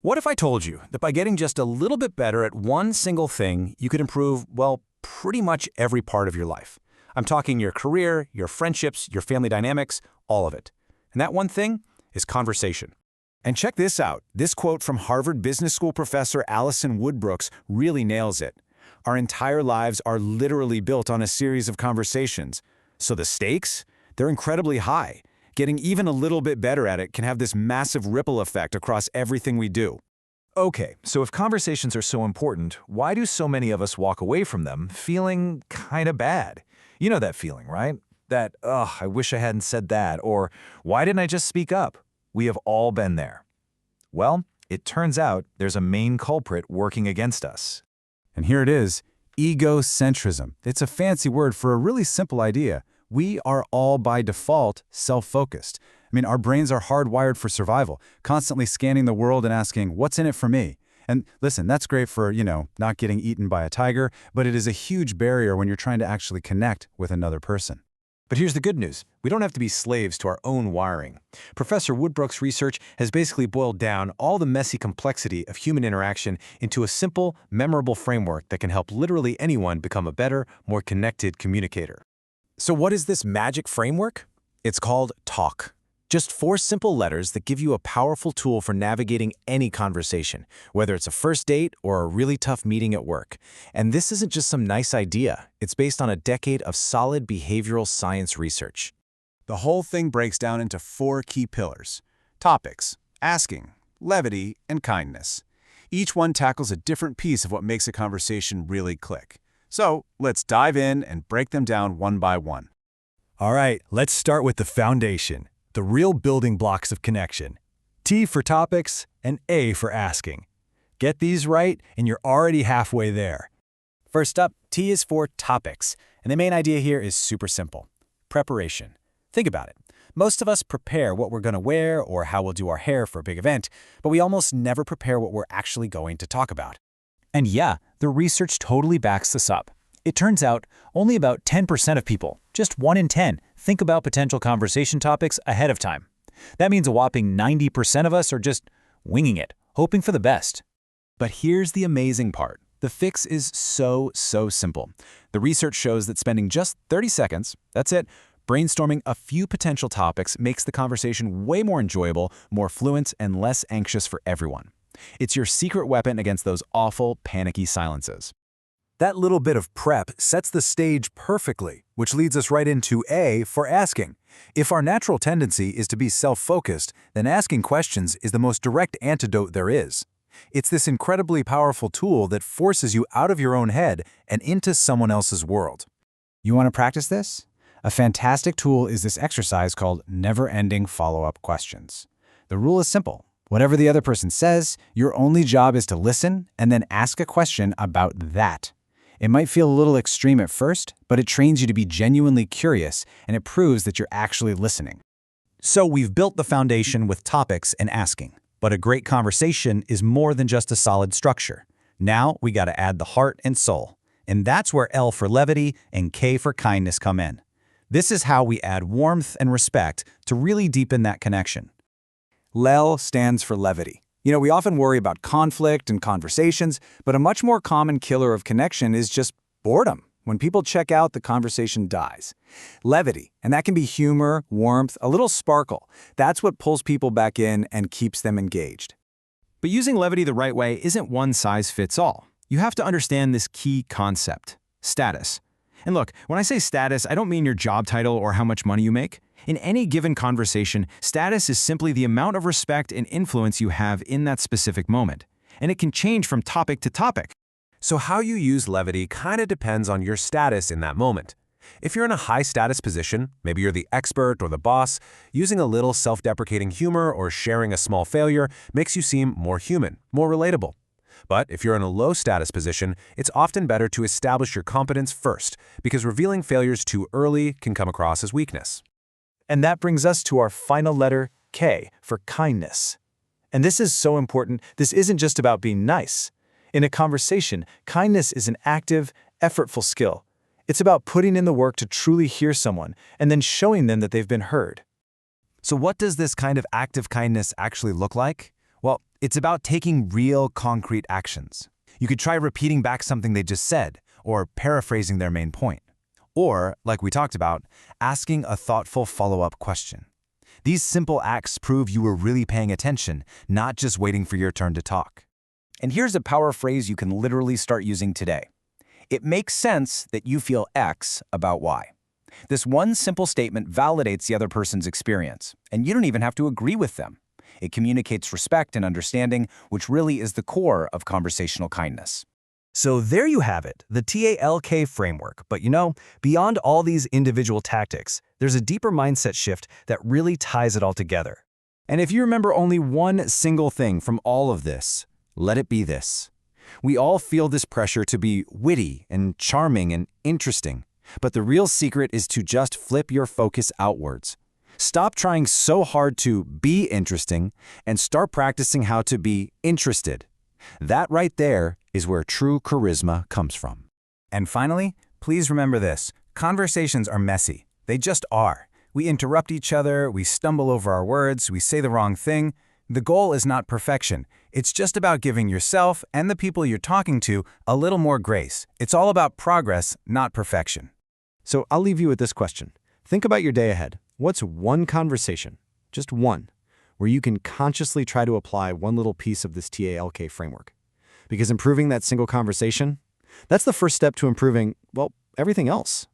What if I told you that by getting just a little bit better at one single thing, you could improve, well, pretty much every part of your life? I'm talking your career, your friendships, your family dynamics, all of it. And that one thing is conversation. And check this out. This quote from Harvard Business School professor Alison Woodbrooks really nails it. Our entire lives are literally built on a series of conversations. So the stakes? They're incredibly high. Getting even a little bit better at it can have this massive ripple effect across everything we do. Okay, so if conversations are so important, why do so many of us walk away from them feeling kind of bad? You know that feeling, right? That, ugh, I wish I hadn't said that, or why didn't I just speak up? We have all been there. Well, it turns out there's a main culprit working against us. And here it is, egocentrism. It's a fancy word for a really simple idea. We are all by default self-focused. I mean, our brains are hardwired for survival, constantly scanning the world and asking, what's in it for me? And listen, that's great for, not getting eaten by a tiger, but it is a huge barrier when you're trying to actually connect with another person. But here's the good news. We don't have to be slaves to our own wiring. Professor Woodbrooks' research has basically boiled down all the messy complexity of human interaction into a simple, memorable framework that can help literally anyone become a better, more connected communicator. So what is this magic framework? It's called TALK. Just 4 simple letters that give you a powerful tool for navigating any conversation, whether it's a first date or a really tough meeting at work. And this isn't just some nice idea. It's based on a decade of solid behavioral science research. The whole thing breaks down into 4 key pillars: topics, asking, levity, and kindness. Each one tackles a different piece of what makes a conversation really click. So let's dive in and break them down one by one. All right, let's start with the foundation, the real building blocks of connection. T for topics and A for asking. Get these right and you're already halfway there. First up, T is for topics, and the main idea here is super simple: preparation. Think about it. Most of us prepare what we're going to wear or how we'll do our hair for a big event, but we almost never prepare what we're actually going to talk about. And yeah, the research totally backs this up. It turns out only about 10% of people, just 1 in 10, think about potential conversation topics ahead of time. That means a whopping 90% of us are just winging it, hoping for the best. But here's the amazing part. The fix is so simple. The research shows that spending just 30 seconds, that's it, brainstorming a few potential topics makes the conversation way more enjoyable, more fluent, and less anxious for everyone. It's your secret weapon against those awful, panicky silences. That little bit of prep sets the stage perfectly, which leads us right into A for asking. If our natural tendency is to be self-focused, then asking questions is the most direct antidote there is. It's this incredibly powerful tool that forces you out of your own head and into someone else's world. You want to practice this? A fantastic tool is this exercise called never-ending follow-up questions. The rule is simple. Whatever the other person says, your only job is to listen and then ask a question about that. It might feel a little extreme at first, but it trains you to be genuinely curious, and it proves that you're actually listening. So we've built the foundation with topics and asking. But a great conversation is more than just a solid structure. Now we got to add the heart and soul. And that's where L for levity and K for kindness come in. This is how we add warmth and respect to really deepen that connection. LEL stands for levity. We often worry about conflict and conversations, but a much more common killer of connection is just boredom. When people check out, the conversation dies. Levity, and that can be humor, warmth, a little sparkle. That's what pulls people back in and keeps them engaged. But using levity the right way isn't one size fits all. You have to understand this key concept: status. And look, when I say status, I don't mean your job title or how much money you make. In any given conversation, status is simply the amount of respect and influence you have in that specific moment. And it can change from topic to topic. So how you use levity kind of depends on your status in that moment. If you're in a high-status position, maybe you're the expert or the boss, using a little self-deprecating humor or sharing a small failure makes you seem more human, more relatable. But if you're in a low-status position, it's often better to establish your competence first, because revealing failures too early can come across as weakness. And that brings us to our final letter, K, for kindness. And this is so important. This isn't just about being nice. In a conversation, kindness is an active, effortful skill. It's about putting in the work to truly hear someone and then showing them that they've been heard. So what does this kind of active kindness actually look like? Well, It's about taking real, concrete actions. You could try repeating back something they just said, or paraphrasing their main point. Or, like we talked about, asking a thoughtful follow-up question. These simple acts prove you were really paying attention, not just waiting for your turn to talk. And here's a power phrase you can literally start using today. It makes sense that you feel X about Y. This one simple statement validates the other person's experience, and you don't even have to agree with them. It communicates respect and understanding, which really is the core of conversational kindness. So there you have it, the TALK framework. But beyond all these individual tactics, there's a deeper mindset shift that really ties it all together. And if you remember only one single thing from all of this, let it be this. We all feel this pressure to be witty and charming and interesting, but the real secret is to just flip your focus outwards. Stop trying so hard to be interesting and start practicing how to be interested. That right there is where true charisma comes from. And finally, please remember this. Conversations are messy. They just are. We interrupt each other, we stumble over our words, we say the wrong thing. The goal is not perfection. It's just about giving yourself and the people you're talking to a little more grace. It's all about progress, not perfection. So I'll leave you with this question. Think about your day ahead. What's one conversation, just one, where you can consciously try to apply one little piece of this TALK framework? Because improving that single conversation, that's the first step to improving, well, everything else.